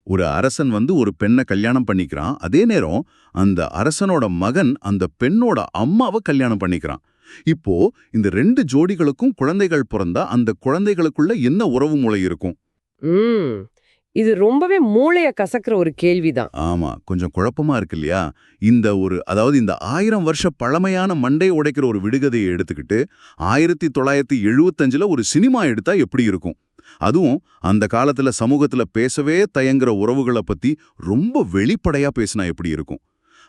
ஒரு அரசன் ஒரு பெண்ணை கல்யாணம் பண்ணிக்கிறான். அதே நேரம் அந்த அரசனோட மகன் அந்த பெண்ணோட அம்மாவை கல்யாணம் பண்ணிக்கிறான். இப்போ இந்த ரெண்டு ஜோடிகளுக்கும் குழந்தைகள் பிறந்தா அந்த குழந்தைகளுக்குள்ள என்ன உறவு முறை இருக்கும்? ம் இது ரொம்பவே மூளைய கசக்குற ஒரு கேள்விதான். ஆமா, கொஞ்சம் குழப்பமா இருக்கு இல்லையா? அதாவது இந்த 1000 வருஷ பழமையான மண்டை உடைக்கிற ஒரு விடுகதையை எடுத்துக்கிட்டு 1975ல ஒரு சினிமா எடுத்தா எப்படி இருக்கும்? அதுவும் அந்த காலத்துல சமூகத்துல பேசவே தயங்குற உறவுகளை பத்தி ரொம்ப வெளிப்படையா பேசினா எப்படி இருக்கும்?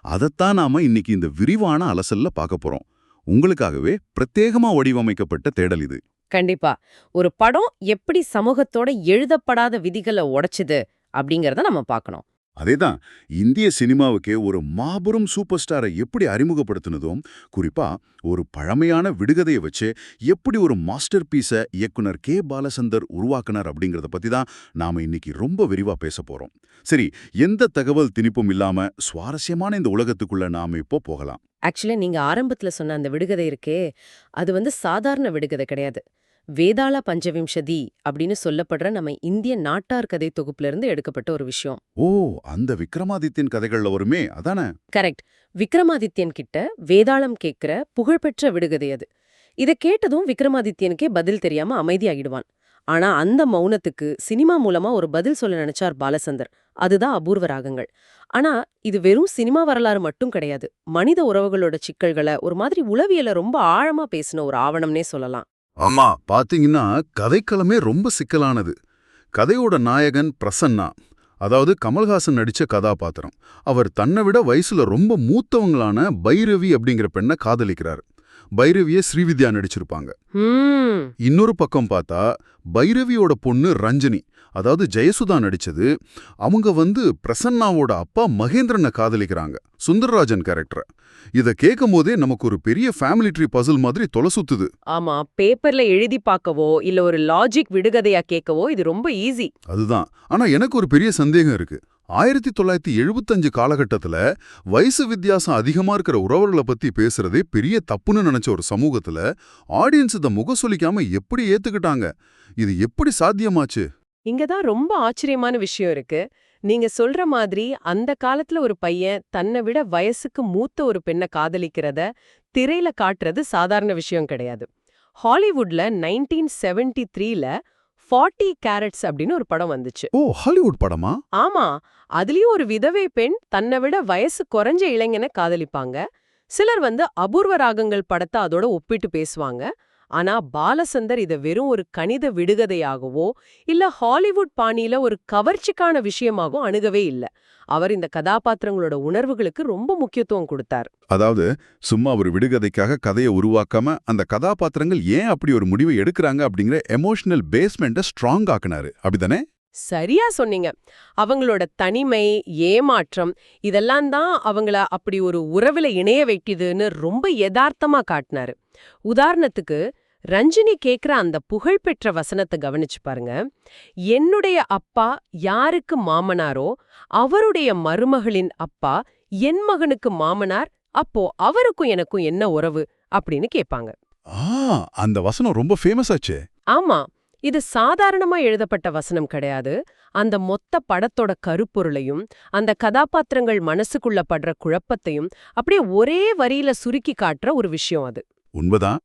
அதைத்தான் நாம இன்னைக்கு இந்த விரிவான அலசல்ல பார்க்க போறோம். உங்களுக்காகவே பிரத்யேகமா வடிவமைக்கப்பட்ட தேடல் இது. கண்டிப்பா. ஒரு படம் எப்படி சமூகத்தோட எழுதப்படாத விதிகளை உடைச்சுது அப்படிங்கறத நம்ம பார்க்கணும். அதேதான், இந்திய சினிமாவுக்கே ஒரு மாபெரும் சூப்பர் ஸ்டாரை எப்படி அறிமுகப்படுத்தினதும், குறிப்பா ஒரு பழமையான விடுகதையை வச்சு எப்படி ஒரு மாஸ்டர் பீஸை இயக்குனர் கே. பாலச்சந்தர் உருவாக்குனார் அப்படிங்கறத பத்தி தான் நாம இன்னைக்கு ரொம்ப விரிவா பேச போறோம். சரி, எந்த தகவல் திணிப்பும் இல்லாம சுவாரஸ்யமான இந்த உலகத்துக்குள்ள நாம இப்போ போகலாம். ஆக்சுவலா நீங்க ஆரம்பத்துல சொன்ன அந்த விடுகதை இருக்கே, அது சாதாரண விடுகதை கிடையாது. வேதாள பஞ்சவிம்சதி அப்படின்னு சொல்லப்படுற நம்ம இந்திய நாட்டார் கதை தொகுப்புல இருந்து எடுக்கப்பட்ட ஒரு விஷயம். ஓ, அந்த விக்ரமாதித்யன் கதைகள்ல வருமே, அதானே? கரெக்ட். விக்ரமாதித்யன் கிட்ட வேதாளம் கேட்கிற புகழ்பெற்ற விடுகதை அது. இதை கேட்டதும் விக்ரமாதித்யனுக்கே பதில் தெரியாம அமைதியாகிடுவான். ஆனா அந்த மௌனத்துக்கு சினிமா மூலமா ஒரு பதில் சொல்ல நினைச்சார் பாலச்சந்தர். அதுதான் அபூர்வ ராகங்கள். ஆனா இது வெறும் சினிமா வரலாறு மட்டும் கிடையாது. மனித உறவுகளோட சிக்கல்களை ஒரு மாதிரி உளவியல ரொம்ப ஆழமா பேசின ஒரு ஆவணம்னே சொல்லலாம். ஆமா, பாத்தீங்கன்னா கதைக்களமே ரொம்ப சிக்கலானது. கதையோட நாயகன் பிரசன்னா, அதாவது கமல்ஹாசன் நடிச்ச கதாபாத்திரம். அவர் தன்னை விட வயசுல ரொம்ப மூத்தவங்களான பைரவி அப்படிங்கிற பெண்ணை காதலிக்கிறார். பைரவிய ஸ்ரீவித்யா நடிச்சிருப்பாங்க. இன்னொரு பக்கம் பார்த்தா பைரவியோட பொண்ணு ரஞ்சனி, அதாவது ஜெயசுதா நடிச்சது. அவங்க பிரசன்னாவோட அப்பா மகேந்திரனை காதலிக்கிறாங்க, சுந்தரராஜன் கேரக்டர். இத கேட்கும் போதே நமக்கு ஒரு பெரிய ஃபேமிலி ட்ரீ பசில் மாதிரி தொலை சுத்துது. ஆமா, பேப்பர்ல எழுதி பார்க்கவோ இல்ல ஒரு லாஜிக் விடுகதையா கேட்கவோ இது ரொம்ப ஈஸி. அதுதான். ஆனா எனக்கு ஒரு பெரிய சந்தேகம் இருக்கு. 1975 காலகட்டத்துல வயசு வித்தியாசம் அதிகமா இருக்கிற உறவுகளை பத்தி பேசுறதே பெரிய தப்புன்னு நினைச்ச ஒரு சமூகத்துல ஆடியன்ஸ் இத முகசொலிக்காம எப்படி ஏத்துக்கிட்டாங்க? இது எப்படி சாத்தியமாச்சு? இங்கதான் ரொம்ப ஆச்சரியமான விஷயம் இருக்கு. நீங்க சொல்ற மாதிரி அந்த காலத்துல ஒரு பையன் தன்னை விட வயசுக்கு மூத்த ஒரு பெண்ணை காதலிக்கிறத திரையில காட்டுறது சாதாரண விஷயம் கிடையாது. ஹாலிவுட்ல 1973ல 40 கேரட்ஸ் அப்படின்னு ஒரு படம் வந்துச்சு. ஓ, ஹாலிவுட் படமா? ஆமா, அதுலயும் ஒரு விதவை பெண் தன்னை விட வயசு குறைஞ்ச இளைஞனை காதலிப்பாங்க. சிலர் அபூர்வ ராகங்கள் படத்தை அதோட ஒப்பிட்டு பேசுவாங்க. ஆனா பாலச்சந்தர் இத வெறும் ஒரு கணித விடுகதையாகவோ இல்ல ஹாலிவுட் பாணியில ஒரு கவர்ச்சிக்கான விஷயமாகவும் அணுகவே இல்ல. அவர் இந்த கதாபாத்திரங்களோட உணர்வுகளுக்கு ரொம்ப முக்கியத்துவம் கொடுத்தார். அதாவது சும்மா ஒரு விடுகதைக்காக கதையை உருவாக்காம அந்த கதாபாத்திரங்கள் ஏன் அப்படி ஒரு முடிவை எடுக்கிறாங்க அப்படிங்கிற எமோஷனல் பேஸ்மெண்ட்டை ஸ்ட்ராங் ஆக்குனாரு, அப்படிதானே? சரியா சொன்னீங்க. அவங்களோட தனிமை, ஏமாற்றம் இதெல்லாம் தான் அவங்கள அப்படி ஒரு உறவுல இணைய வைக்குதுன்னு ரொம்ப யதார்த்தமா காட்டினாரு. உதாரணத்துக்கு ரஞ்சினி கேக்குற அந்த புகழ்பெற்ற வசனத்தை கவனிச்சு பாருங்க. என்னுடைய அப்பா யாருக்கு மாமனாரோ அவருடைய மருமகளின் அப்பா என் மகனுக்கு மாமனார், அப்போ அவருக்கும் எனக்கும் என்ன உறவு அப்படின்னு கேட்பாங்க. அந்த வசனம் ரொம்ப ஃபேமஸ் ஆச்சே. ஆமா, இது சாதாரணமா எழுதப்பட்ட வசனம் கிடையாது. அந்த மொத்த படத்தோட கருப்பொருளையும் அந்த கதாபாத்திரங்கள் மனசுக்குள்ள படுற குழப்பத்தையும் அப்படியே ஒரே வரியில சுருக்கி காட்டுற ஒரு விஷயம் அது. உண்மைதான்.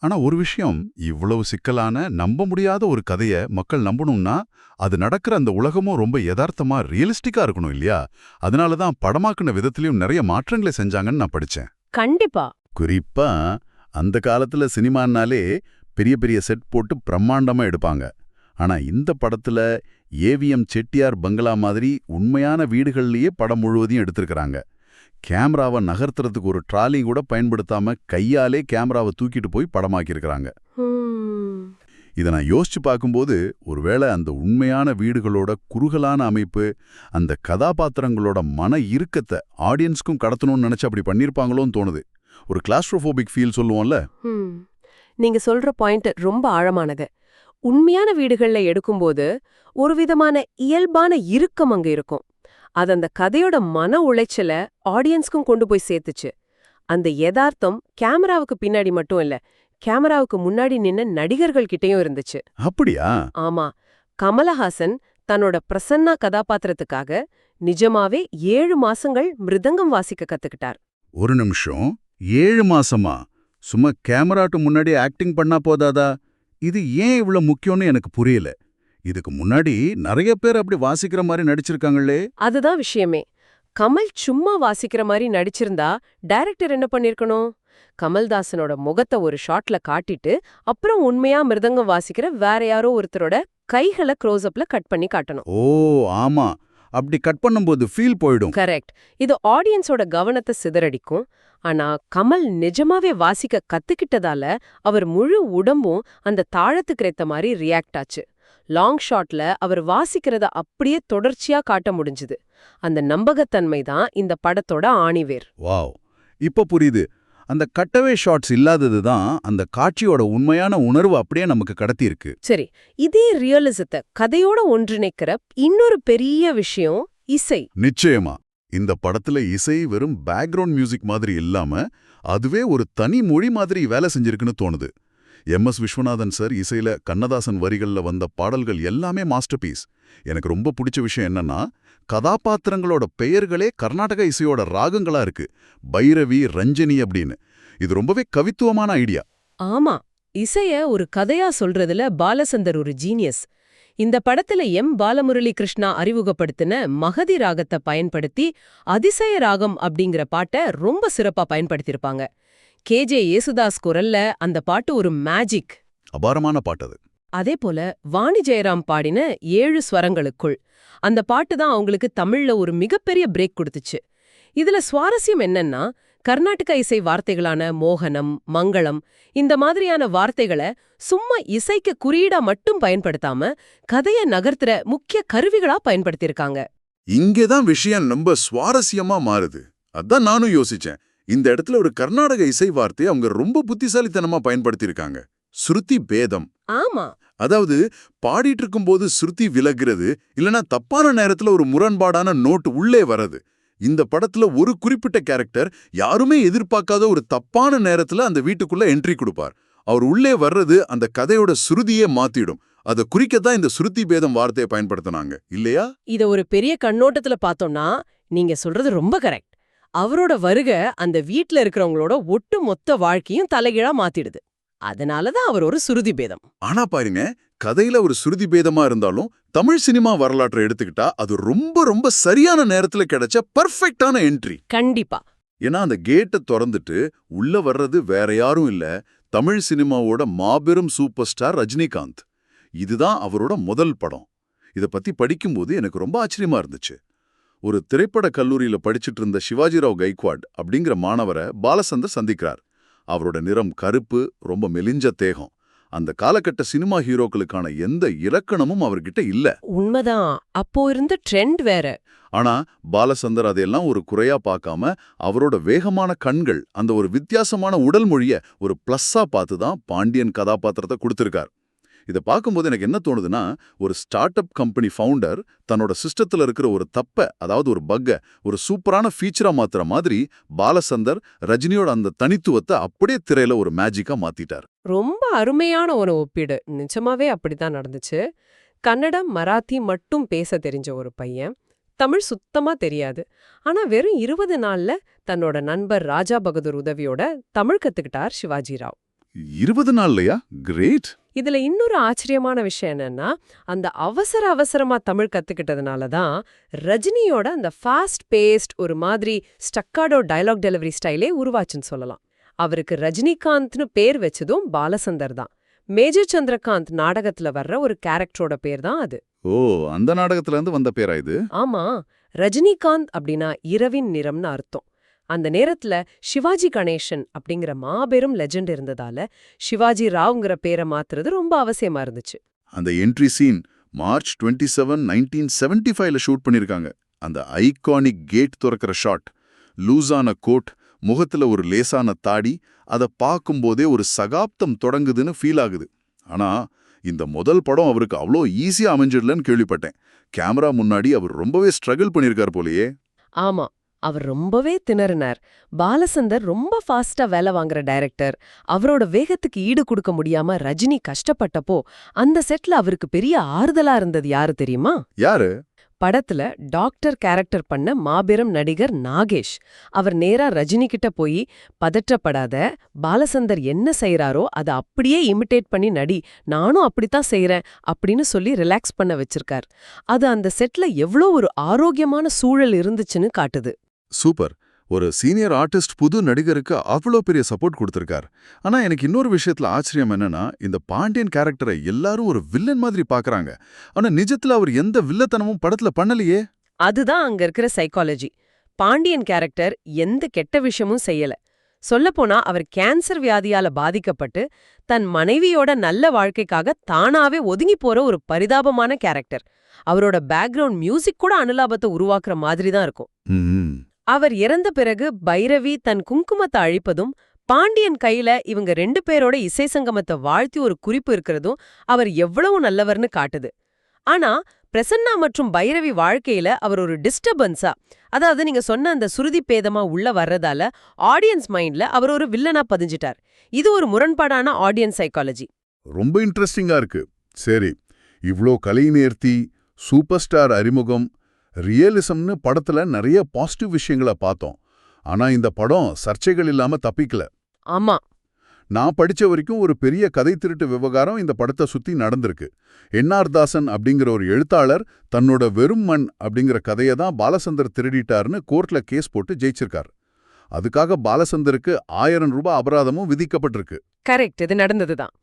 ஆனா ஒரு விஷயம், இவ்வளவு சிக்கலான நம்ப முடியாத ஒரு கதைய மக்கள் நம்பணும்னா அது நடக்கிற அந்த உலகமும் ரொம்ப யதார்த்தமா ரியலிஸ்டிக்கா இருக்கணும் இல்லையா? அதனாலதான் படமாக்குன விதத்திலயும் நிறைய மாற்றங்களை செஞ்சாங்கன்னு நான் படிச்சேன். கண்டிப்பா. குறிப்பா அந்த காலத்துல சினிமானாலே பெரிய பெரிய செட் போட்டு பிரம்மாண்டமா எடுப்பாங்க. ஆனா இந்த படத்துல ஏவிஎம் செட்டியார் பங்களா மாதிரி உண்மையான வீடுகள்லயே படம் முழுவதையும் எடுத்திருக்கிறாங்க. கேமராவை நகர்த்துறதுக்கு ஒரு ட்ராலி கூட பயன்படுத்தாம கையாலே கேமராவை தூக்கிட்டு போய் படமாக்கியிருக்கிறாங்க. இதை நான் யோசிச்சு பார்க்கும்போது ஒருவேளை அந்த உண்மையான வீடுகளோட குறுகலான அமைப்பு அந்த கதாபாத்திரங்களோட மன இறுக்கத்தை ஆடியன்ஸ்க்கும் கடத்தணும்னு நினைச்சு அப்படி பண்ணிருப்பாங்களோன்னு தோணுது. ஒரு கிளாஸ்ட்ரோபோபிக் ஃபீல் சொல்லுவோம்ல. நீங்க சொல்ற பாயிண்ட் ரொம்ப ஆழமானது. உண்மையான வீடுகள்ல எடுக்கும்போது ஒரு விதமான இயல்பான இறுக்கம் அங்க இருக்கும். அது அந்த கதையோட மன உளைச்சல ஆடியன்ஸ்க்கும் கொண்டு போய் சேர்த்துச்சு. அந்த யதார்த்தம் கேமராவுக்கு பின்னாடி மட்டும் இல்ல, கேமராவுக்கு முன்னாடி நின்ன நடிகர்கள் கிட்டயும் இருந்துச்சு. அப்படியா? ஆமா, கமலஹாசன் தன்னோட பிரசன்னா கதாபாத்திரத்துக்காக நிஜமாவே 7 மாசங்கள் மிருதங்கம் வாசிக்க கத்துக்கிட்டார். ஒரு நிமிஷம், 7 மாசமா சும்மா கேமராட்டு முன்னாடி ஆக்டிங் பண்ணா போதாதா? இது ஏன் இவ்வளவு முக்கியம்னு எனக்கு புரியல. இதுக்கு முன்னாடி நிறைய பேர் அப்படி வாசிக்கிற மாதிரி நடிச்சிருக்காங்களே. அதுதான் விஷயமே. கமல் சும்மா வாசிக்கிற மாதிரி நடிச்சிருந்தா டைரக்டர் என்ன பண்ணிருக்கணும்? கமல்தாசனோட முகத்தை ஒரு ஷாட்ல காட்டிட்டு அப்புறம் உண்மையா மிருதங்கம் வாசிக்கிற வேற யாரோ ஒருத்தரோட கைகளை க்ளோஸ்அப்ல கட் பண்ணி காட்டணும். ஓ ஆமா, அப்படி கட் பண்ணும்போது ஃபீல் போயிடும். கரெக்ட். இது ஆடியன்ஸோட கவனத்தை சிதறடிக்கும். ஆனா கமல் நிஜமாவே வாசிக்க கத்துக்கிட்டதால அவர் முழு உடம்பும் அந்த தாளத்துக்கு ஏத்த மாதிரி ரியாக்ட் ஆச்சு. லாங் ஷாட்ல அவர் வாசிக்கிறத அப்படியே தொடர்ச்சியா காட்ட முடிஞ்சுது. அந்த நம்பகத்தன்மை தான் இந்த படத்தோட ஆணிவேர். வாவ், இப்ப புரியுது. அந்த கட்டவே ஷாட்ஸ் இல்லாதது தான் அந்த காட்சியோட உண்மையான உணர்வு அப்படியே நமக்கு கடத்தியிருக்கு. சரி, இதே ரியலிசத்தை கதையோட ஒன்றிணைக்கிற இன்னொரு பெரிய விஷயம் இசை. நிச்சயமா, இந்த படத்துல இசை வெறும் பேக்ரவுண்ட் மியூசிக் மாதிரி இல்லாம அதுவே ஒரு தனி மொழி மாதிரி வேலை செஞ்சிருக்குன்னு தோணுது. எம்.எஸ். விஸ்வநாதன் சார் இசையில கண்ணதாசன் வரிகள்ல வந்த பாடல்கள் எல்லாமே மாஸ்டர் பீஸ். எனக்கு ரொம்ப பிடிச்ச விஷயம் என்னன்னா, கதாபாத்திரங்களோட பெயர்களே கர்நாடக இசையோட ராகங்களா இருக்கு. பைரவி, ரஞ்சனி அப்படின்னு. இது ரொம்பவே கவித்துவமான ஐடியா. ஆமா, இசைய ஒரு கதையா சொல்றதுல பாலசந்தர் ஒரு ஜீனியஸ். இந்த படத்துல எம். பாலமுரளி கிருஷ்ணா அறிமுகப்படுத்தின மகதி ராகத்தை பயன்படுத்தி அதிசய ராகம் அப்படிங்கிற பாட்டை ரொம்ப சிறப்பா பயன்படுத்தியிருப்பாங்க. கே.ஜே. யேசுதாஸ் குரல்ல அந்த பாட்டு ஒரு மேஜிக். அபாரமான பாட்டு அது. அதே போல வாணி ஜெயராம் பாடின 7 ஸ்வரங்களுக்குள் அந்த பாட்டு தான் அவங்களுக்கு தமிழ்ல ஒரு மிகப்பெரிய பிரேக் கொடுத்துச்சு. இதுல சுவாரஸ்யம் என்னன்னா, கர்நாடக இசை வார்த்தைகளான மோகனம், மங்களம் இந்த மாதிரியான வார்த்தைகளை சும்மா இசைக்கு குறியீடா மட்டும் பயன்படுத்தாம கதைய நகர்த்துற முக்கிய கருவிகளா பயன்படுத்தியிருக்காங்க. இங்கேதான் விஷயம் ரொம்ப சுவாரஸ்யமா மாறுது. அதான் நானும் யோசிச்சேன். இந்த இடத்துல ஒரு கர்நாடக இசை வார்த்தையை அவங்க ரொம்ப புத்திசாலித்தனமா பயன்படுத்தியிருக்காங்க. ஸ்ருதி பேதம். ஆமா, அதாவது பாடிட்டு இருக்கும்போது ஸ்ருதி விலகிறது, இல்லனா தப்பான நேரத்துல ஒரு முரண்பாடான நோட்டு உள்ளே வரது. இந்த படத்துல ஒரு குறிப்பிட்ட கேரக்டர் யாருமே எதிர்பார்க்காத ஒரு தப்பான நேரத்துல அந்த வீட்டுக்குள்ள என்ட்ரி கொடுப்பார். அவர் உள்ளே வர்றது அந்த கதையோட சுருதியே மாத்திடும். அதை குறிக்கத்தான் இந்த ஸ்ருதி பேதம் வார்த்தையை பயன்படுத்தினாங்க, இல்லையா? இத ஒரு பெரிய கண்ணோட்டத்துல பார்த்தோம்னா நீங்க சொல்றது ரொம்ப கரெக்ட். அவரோட வருகை அந்த வீட்ல இருக்கிறவங்களோட ஒட்டு மொத்த வாழ்க்கையும் தலைகீழா மாத்திடுது. அதனாலதான் அவர் ஒரு சுருதி பேதம். ஆனா பாருங்க, கதையில ஒரு சுருதி பேதமா இருந்தாலும் தமிழ் சினிமா வரலாற்றை எடுத்துக்கிட்டா அது ரொம்ப ரொம்ப சரியான நேரத்துல கிடைச்ச பர்ஃபெக்டான என்ட்ரி. கண்டிப்பா. ஏன்னா அந்த கேட்டை திறந்துட்டு உள்ள வர்றது வேற யாரும் இல்ல, தமிழ் சினிமாவோட மாபெரும் சூப்பர் ஸ்டார் ரஜினிகாந்த். இதுதான் அவரோட முதல் படம். இத பத்தி படிக்கும்போது எனக்கு ரொம்ப ஆச்சரியமா இருந்துச்சு. ஒரு திரைப்பட கல்லூரியில படிச்சுட்டு இருந்த சிவாஜிராவ் கைக்வாட் அப்படிங்கிற மாணவரை பாலசந்தர் சந்திக்கிறார். அவரோட நிறம் கருப்பு, ரொம்ப மெலிஞ்ச தேகம். அந்த காலகட்ட சினிமா ஹீரோக்களுக்கான எந்த இலக்கணமும் அவர்கிட்ட இல்ல. உண்மைதான், அப்போ இருந்த ட்ரெண்ட் வேற. ஆனா பாலசந்தர் அதையெல்லாம் ஒரு குறையா பார்க்காம அவரோட வேகமான கண்கள், அந்த ஒரு வித்தியாசமான உடல் மொழிய ஒரு பிளஸ்ஸா பார்த்து தான் பாண்டியன் கதாபாத்திரத்தை கொடுத்திருக்கார். இதை பார்க்கும்போது எனக்கு என்ன தோணுதுன்னா, ஒரு ஸ்டார்ட் அப் கம்பெனி ஃபவுண்டர் தன்னோட சிஸ்டத்துல இருக்கிற ஒரு தப்ப, அதாவது ஒரு பக்க ஒரு சூப்பரான ஃபீச்சரா மாத்துற மாதிரி பாலசந்தர் ரஜினியோட அந்த தனித்துவத்தை அப்படியே திரையில ஒரு மேஜிக்கா மாத்திட்டார். ரொம்ப அருமையான ஒரு ஒப்பீடு. நிஜமாவே அப்படித்தான் நடந்துச்சு. கன்னடம், மராத்தி மட்டும் பேச தெரிஞ்ச ஒரு பையன், தமிழ் சுத்தமா தெரியாது. ஆனா வெறும் 20 நாள்ல தன்னோட நண்பர் ராஜா பகதூர் உதவியோட தமிழ் கத்துக்கிட்டார் சிவாஜிராவ். 20 நாள்லயா? கிரேட். இதுல இன்னொரு ஆச்சரியமான விஷயம் என்னன்னா, அந்த அவசரமா தமிழ் கத்துக்கிட்டதுனால தான் ரஜினியோட அந்த ஃபாஸ்ட் பேஸ்ட் ஒரு மாதிரி ஸ்டக்காடோ டயலாக் டெலிவரி ஸ்டைலே உருவாச்சுன்னு சொல்லலாம். அவருக்கு ரஜினிகாந்த்னு பேர் வச்சதும் பாலசந்தர் தான். மேஜர் சந்திரகாந்த் நாடகத்துல வர்ற ஒரு கேரக்டரோட பேர் தான் அது. ஓ, அந்த நாடகத்துல இருந்து வந்த பேரா இது? ஆமா, ரஜினிகாந்த் அப்படின்னா இரவின் நிறம்னு அர்த்தம். அந்த நேரத்துல சிவாஜி கணேசன் அப்படிங்கிற மாபெரும் லெஜெண்ட் இருந்ததால சிவாஜி ராவ்ங்கிற பேரை மாத்துறது ரொம்ப அவசியமா இருந்துச்சு. அந்த என்ட்ரி சீன் மார்ச் 27, 1975ல ஷூட் பண்ணிருக்காங்க. அந்த ஐகானிக் கேட் திறக்கிற ஷாட், லூஸான கோட், முகத்துல ஒரு லேசான தாடி, அதை பார்க்கும்போதே ஒரு சகாப்தம் தொடங்குதுன்னு ஃபீல் ஆகுது. ஆனா இந்த முதல் படம் அவருக்கு அவ்வளோ ஈஸியா அமைஞ்சிடலன்னு கேள்விப்பட்டேன். கேமரா முன்னாடி அவர் ரொம்பவே ஸ்ட்ரகிள் பண்ணியிருக்கார் போலயே. ஆமா, அவர் ரொம்பவே திணறினார். பாலசந்தர் ரொம்ப ஃபாஸ்டா வேலை வாங்குற டைரக்டர். அவரோட வேகத்துக்கு ஈடு கொடுக்க முடியாம ரஜினி கஷ்டப்பட்டப்போ அந்த செட்ல அவருக்கு பெரிய ஆறுதலா இருந்தது யாரு தெரியுமா? யாரு? படத்துல டாக்டர் கேரக்டர் பண்ண மாபெரும் நடிகர் நாகேஷ். அவர் நேரா ரஜினி கிட்ட போய், பதற்றப்படாத, பாலசந்தர் என்ன செய்யறாரோ அதை அப்படியே இமிடேட் பண்ணி நடி, நானும் அப்படித்தான் செய்யறேன் அப்படின்னு சொல்லி ரிலாக்ஸ் பண்ண வச்சிருக்கார். அது அந்த செட்ல எவ்வளோ ஒரு ஆரோக்கியமான சூழல் இருந்துச்சுன்னு காட்டுது. சூப்பர். ஒரு சீனியர் ஆர்டிஸ்ட் புது நடிகருக்கு அவ்வளோ பெரிய சப்போர்ட் கொடுத்திருக்கார். ஆனா எனக்கு இன்னொரு விஷயத்துல ஆச்சரியம் என்னன்னா, இந்த பாண்டியன் கேரக்டரை எல்லாரும் ஒரு வில்லன் மாதிரி பாக்குறாங்க. ஆனா நிஜத்துல அவர் எந்த வில்லத்தனமும் படத்துல பண்ணலையே. அதுதான் அங்க இருக்கிற சைக்காலஜி. பாண்டியன் கேரக்டர் எந்த கெட்ட விஷயமும் செய்யல. சொல்லப்போனா அவர் கேன்சர் வியாதியால பாதிக்கப்பட்டு தன் மனைவியோட நல்ல வாழ்க்கைக்காக தானாவே ஒதுங்கி போற ஒரு பரிதாபமான கேரக்டர். அவரோட பேக்ரவுண்ட் மியூசிக் கூட அனுலாபத்தை உருவாக்குற மாதிரி தான் இருக்கும். அவர் இறந்த பிறகு பைரவி தன் குங்குமத்தை அழிப்பதும், பாண்டியன் கையில இவங்க 2 பேரோட இசை சங்கமத்தை வாழ்த்தி ஒரு குறிப்பு இருக்கிறதும் அவர் எவ்வளவு நல்லவர்னு காட்டுது. ஆனா பிரசன்னா மற்றும் பைரவி வாழ்க்கையில அவர் ஒரு டிஸ்டர்பன்ஸா, அதாவது நீங்க சொன்ன அந்த சுருதி பேதமா உள்ள வர்றதால ஆடியன்ஸ் மைண்ட்ல அவர் ஒரு வில்லனா பதிஞ்சிட்டார். இது ஒரு முரண்பாடான ஆடியன்ஸ் சைக்காலஜி. ரொம்ப இன்ட்ரெஸ்டிங்கா இருக்கு. சரி, இவ்ளோ கலை நேர்த்தி, சூப்பர் ஸ்டார் அறிமுகம், ரியலிசம்னு படத்துல நிறைய பாசிட்டிவ் விஷயங்களை பார்த்தோம். ஆனா இந்த படம் சர்ச்சைகள் இல்லாம தப்பிக்கல. ஆமா. நான் படிச்ச வரைக்கும் ஒரு பெரிய கதை திருட்டு விவகாரம் இந்த படத்தை சுத்தி நடந்திருக்கு. என்.ஆர். தாசன் அப்படிங்கிற ஒரு எழுத்தாளர் தன்னோட வெறும் மண் அப்படிங்கிற கதையை தான் பாலசந்தர் திருடிட்டார்னு கோர்ட்ல கேஸ் போட்டு ஜெயிச்சிருக்கார். அதுக்காக பாலசந்தருக்கு 1000 ரூபாய் அபராதமும் விதிக்கப்பட்டிருக்கு. கரெக்ட், இது நடந்ததுதான்.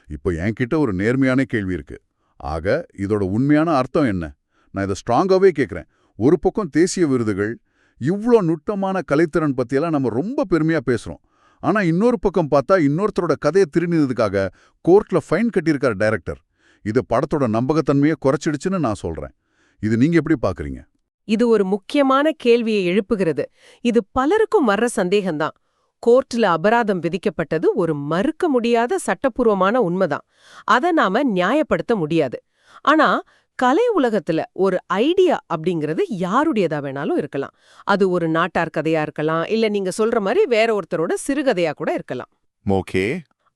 இப்போ என்கிட்ட ஒரு நேர்மையான கேள்வி இருக்கு. ஆக இதோட உண்மையான அர்த்தம் என்ன? நான் இதை ஸ்ட்ராங்காவே கேட்குறேன். ஒரு பக்கம் தேசிய விருதுகள், இவ்ளோ நுட்பமான கலைத்திறன் பத்தியெல்லாம் நம்ம ரொம்ப பெருமையா பேசுறோம். ஆனா இன்னொரு பக்கம் பார்த்தா இன்னொருத்தரோட கதையை திருடினதுக்காக கோர்ட்ல ஃபைன் கட்டியிருக்கார் டைரக்டர். இது படத்தோட நம்பகத்தன்மையை குறைச்சிடுச்சுன்னு நான் சொல்றேன். இது நீங்க எப்படி பாக்குறீங்க? இது ஒரு முக்கியமான கேள்வியை எழுப்புகிறது. இது பலருக்கும் வர்ற சந்தேகம்தான். கோர்ட்ல அபராதம் விதிக்கப்பட்டது ஒரு மறுக்க முடியாத சட்டப்பூர்வமான உண்மைதான். அதை நாம நியாயப்படுத்த முடியாது. ஆனா கலை உலகத்துல ஒரு ஐடியா அப்படிங்கிறது யாருடையதா வேணாலும் இருக்கலாம். அது ஒரு நாட்டார் கதையா இருக்கலாம், இல்ல நீங்க சொல்ற மாதிரி வேற ஒருத்தரோட சிறுகதையா கூட இருக்கலாம். ஓகே.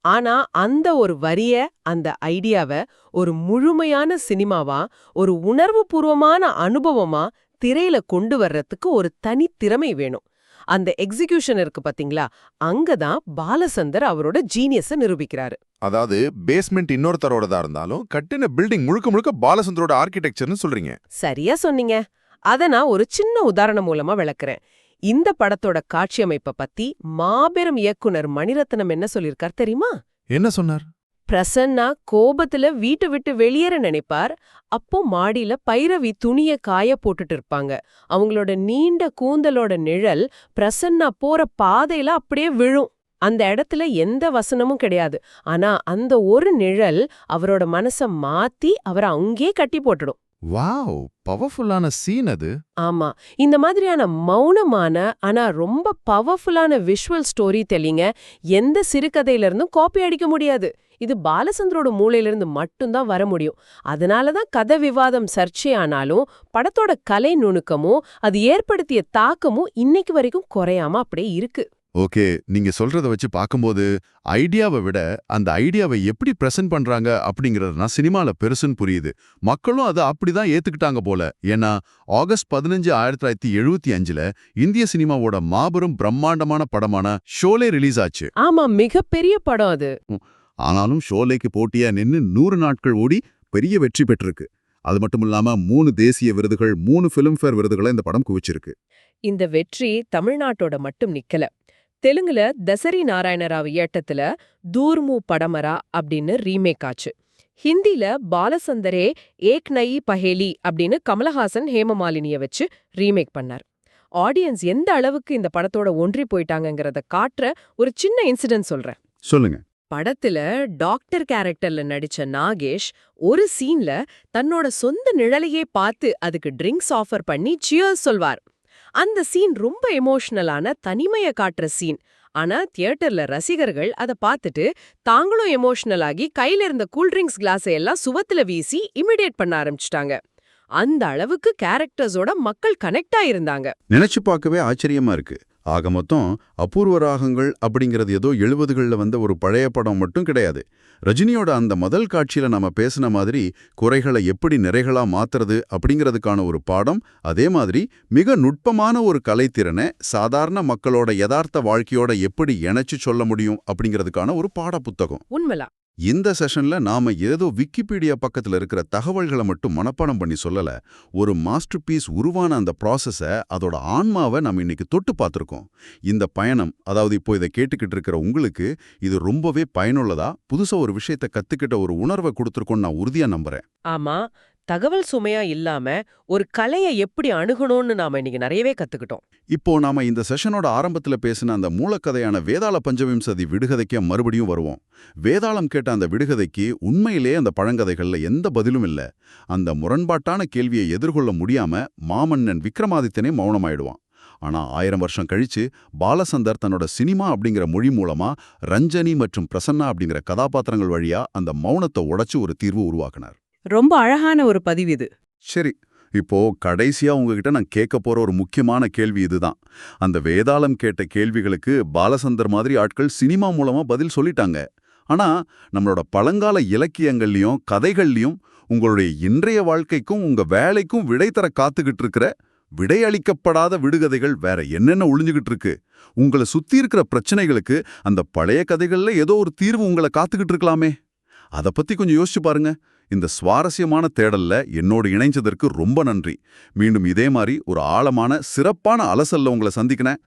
ஆனா அந்த ஒரு வரிய, அந்த ஐடியாவை ஒரு முழுமையான சினிமாவா, ஒரு உணர்வுபூர்வமான அனுபவமா திரையில கொண்டு வர்றதுக்கு ஒரு தனி திறமை வேணும். அந்த எக்ஸிகியூஷன் இருக்கு பாத்தீங்களா, அங்கதான் பாலசந்தர் அவரோட ஜீனியஸை நிரூபிக்கிறாரு. அதாவது பேஸ்மெண்ட் இன்னொருத்தரோடதா இருந்தாலும் கட்டின பில்டிங் முழுக்க முழுக்க பாலசந்தரோட ஆர்கிடெக்சர்னு சொல்றீங்க. சரியா சொன்னீங்க. அத நான் ஒரு சின்ன உதாரணம் மூலமா விளக்குறேன். இந்த படத்தோட காட்சியமைப்பை பத்தி மாபெரும் இயக்குனர் மணிரத்னம் என்ன சொல்லிருக்கார் தெரியுமா? என்ன சொன்னார்? பிரசன்னா கோபத்துல வீட்டை விட்டு வெளியேற நினைப்பார். அப்போ மாடியில பைரவி துணிய காய போட்டுட்டு இருப்பாங்க. அவங்களோட நீண்ட கூந்தலோட நிழல் பிரசன்னா போற பாதையில அப்படியே விழும். அந்த இடத்துல எந்த வசனமும் கிடையாது. ஆனா அந்த ஒரு நிழல் அவரோட மனச மாத்தி அவரை அங்கே கட்டி போட்டுடும். வாவ், பவர்ஃபுல்லான சீன் அது. ஆமா, இந்த மாதிரியான மௌனமான ஆனா ரொம்ப பவர்ஃபுல்லான விஷுவல் ஸ்டோரி டெல்லிங்க எந்த சிறுகதையில இருந்தும் காப்பி அடிக்க முடியாது. இது பாலசந்தரோட மூளையிலிருந்து மட்டும்தான் வர முடியும். அதனாலதான் கதை விவாதம் சர்ச்சையானாலும் படத்தோட கலை நுணுக்கமும் அது ஏற்படுத்திய தாக்கமும் இன்னைக்கு வரைக்கும் குறையாம அப்படியே இருக்கு. ஓகே, நீங்க சொல்றத வச்சு பார்க்கும்போது ஐடியாவை விட அந்த ஐடியாவை எப்படி பிரசன்ட் பண்றாங்க அப்படிங்கறதுனா சினிமால பெருசுன்னு புரியுது. மக்களும் அதை அப்படிதான் ஏத்துக்கிட்டாங்க போல. ஏன்னா ஆகஸ்ட் 15, 1975 இந்திய சினிமாவோட மாபெரும் பிரம்மாண்டமான படமான ஷோலே ரிலீஸ் ஆச்சு. ஆமா, மிகப்பெரிய படம் அது. ஆனாலும் ஷோலேக்கு போட்டியா நின்னு 100 நாட்கள் ஓடி பெரிய வெற்றி பெற்றிருக்கு. அது மட்டும் இல்லாம 3 தேசிய விருதுகள், 3 ஃபிலிம்ஃபேர் விருதுகளை இந்த படம் குவிச்சிருக்கு. இந்த வெற்றி தமிழ்நாட்டோட மட்டும் நிக்கல. தெலுங்குல தசரி நாராயணராவ் இயக்கத்துல தூர்மு படமரா அப்படின்னு ரீமேக் ஆச்சு. ஹிந்தில பாலசந்தரே ஏக் நயி பஹேலி அப்படின்னு கமலஹாசன் ஹேமமாலினிய வச்சு ரீமேக் பண்ணார். ஆடியன்ஸ் எந்த அளவுக்கு இந்த படத்தோட ஒன்றி போயிட்டாங்கங்கறத காட்டுற ஒரு சின்ன இன்சிடென்ட் சொல்றேன். சொல்லுங்க. படத்துல டாக்டர் கேரக்டர்ல நடிச்ச நாகேஷ் ஒரு சீன்ல தன்னோட சொந்த நிழலையே பார்த்து அதுக்கு ட்ரிங்க்ஸ் ஆஃபர் பண்ணி சியர்ஸ் சொல்வார். அந்த சீன் ரொம்ப எமோஷனலான தனிமைய காட்டுற சீன். ஆனா தியேட்டர்ல ரசிகர்கள் அதை பார்த்துட்டு தாங்களும் எமோஷனல் ஆகி கையில இருந்த கூல்ட்ரிங்க்ஸ் கிளாஸை எல்லாம் சுவத்துல வீசி இமிடியேட் பண்ண ஆரம்பிச்சிட்டாங்க. அந்த அளவுக்கு கேரக்டர்ஸோட மக்கள் கனெக்ட் ஆயிருந்தாங்க. நினைச்சு பார்க்கவே ஆச்சரியமா இருக்கு. ஆக மொத்தம் அபூர்வ ராகங்கள் அப்படிங்கிறது ஏதோ 70களில் வந்த ஒரு பழைய படம் மட்டும் கிடையாது. ரஜினியோட அந்த முதல் காட்சியில நாம பேசின மாதிரி குறைகளை எப்படி நிறைகளா மாத்துறது அப்படிங்கிறதுக்கான ஒரு பாடம், அதே மாதிரி மிக நுட்பமான ஒரு கலைத்திறனை சாதாரண மக்களோட யதார்த்த வாழ்க்கையோட எப்படி இணைச்சு சொல்ல முடியும் அப்படிங்கிறதுக்கான ஒரு பாட புத்தகம். உண்மைலா இந்த செஷன்ல நாம ஏதோ விக்கிபீடியா பக்கத்துல இருக்கிற தகவல்களை மட்டும் மனப்பாடம் பண்ணி சொல்லல, ஒரு மாஸ்டர் பீஸ் உருவான அந்த ப்ராசஸ, அதோட ஆன்மாவை நம்ம இன்னைக்கு தொட்டு பார்த்திருக்கோம். இந்த பயணம், அதாவது இப்போ இதை கேட்டுக்கிட்டு இருக்கிற உங்களுக்கு இது ரொம்பவே பயனுள்ளதா, புதுசா ஒரு விஷயத்தை கத்துக்கிட்ட ஒரு உணர்வை கொடுத்துருக்கோன்னு நான் உறுதியா நம்புறேன். ஆமா, தகவல் சுமையா இல்லாம ஒரு கலையை எப்படி அணுகணும்னு நாம இன்னைக்கு நிறையவே கத்துக்கிட்டோம். இப்போ நாம இந்த செஷனோட ஆரம்பத்துல பேசின அந்த மூலக்கதையான வேதாள பஞ்சவிம்சதி விடுகதைக்கு மறுபடியும் வருவோம். வேதாளம் கேட்ட அந்த விடுகதைக்கு உண்மையிலே அந்த பழங்கதைகள்ல எந்த பதிலும் இல்ல. அந்த முரண்பாட்டான கேள்வியை எதிர்கொள்ள முடியாம மாமன்னன் விக்ரமாதித்தனே மௌனமாயிடுவான். ஆனா 1000 வருஷம் கழிச்சு பாலசந்தர் தன்னோட சினிமா அப்படிங்கிற மொழி மூலமா ரஞ்சனி மற்றும் பிரசன்னா அப்படிங்கிற கதாபாத்திரங்கள் வழியா அந்த மௌனத்தை உடைச்சு ஒரு தீர்வு உருவாக்குனார். ரொம்ப அழகான ஒரு பதிவு இது. சரி, இப்போ கடைசியா உங்ககிட்ட நான் கேட்க போற ஒரு முக்கியமான கேள்வி இதுதான். அந்த வேதாளம் கேட்ட கேள்விகளுக்கு பாலசந்தர் மாதிரி ஆட்கள் சினிமா மூலமா பதில் சொல்லிட்டாங்க. ஆனா நம்மளோட பழங்கால இலக்கியங்கள்லயும் கதைகள்லயும் உங்களுடைய இன்றைய வாழ்க்கைக்கும் உங்க வேலைக்கும் விடை தர காத்துக்கிட்டு இருக்கிற விடையளிக்கப்படாத விடுகதைகள் வேற என்னென்ன ஒளிஞ்சுகிட்டு இருக்கு? உங்களை சுத்தி இருக்கிற பிரச்சனைகளுக்கு அந்த பழைய கதைகள்ல ஏதோ ஒரு தீர்வு உங்களை காத்துக்கிட்டு இருக்கலாமே. அதை பத்தி கொஞ்சம் யோசிச்சு பாருங்க. இந்த சுவாரஸ்யமான தேடல்ல என்னோடு இணைஞ்சதற்கு ரொம்ப நன்றி. மீண்டும் இதே மாதிரி ஒரு ஆழமான சிறப்பான அலசல்ல உங்களை சந்திக்கிறேன்.